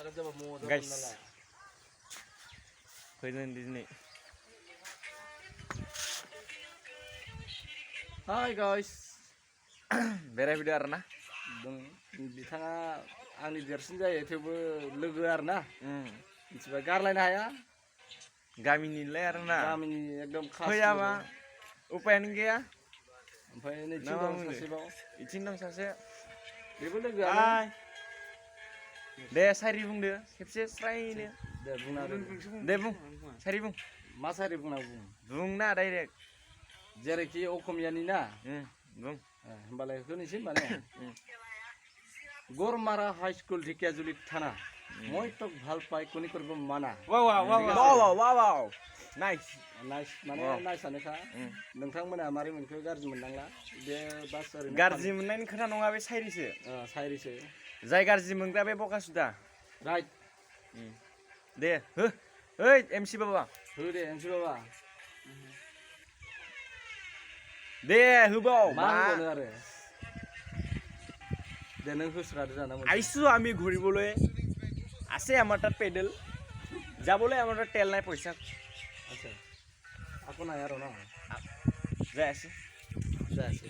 guys फैगोन दिनै Hi guys, बेरायफैदो आरोना बिथाङा आंनि देरसिन जायो थेवबो लोगो आरोना मिथिबाय गारलायनो हाया गामिनिलाय आरोना गामिनि एकदम खास फैयाबा उपायानो गैया ओमफ्राय नैथिं दं सासेबाव इथिं दं सासे बेबो लोगोआनो दे सारि बुंदो खेबसे स्रायनो दे बुंना दे बुं सारि बुं मा सारि बुंना बुंना डाइरेक्ट जेरैखि अखमियानि ना बुं होमबालाय होनोसै माने गरमारा हाई स्कुल ढेकियाजुलि थाना মই তোক ভাল পাই কোনি করব মানা वाव वाव वाव वाव वाव नाइस नाइस माने नाइसानोखा नोंथांमोना मारै मोनखो गाज्रि मोननांला बे बास ओरैनो गाज्रि मोननायनि खोथा नङा बे साइरिसो साइरिसो जाय गाज्रि मोनग्रा बे बकासुदा राइट दे हो ओइ एमसि बाबा हो दे एमसि बाबा दे होबाव मा होनो आरो দে নং হুসরাতে জানা আইছো আমি ঘুরিবলৈ আছে আমার তাত পেডেল যাবলৈ আমার তাত তেল নাই পয়সা আচ্ছা আকো নাই আৰু না যাই আছে যাই আছে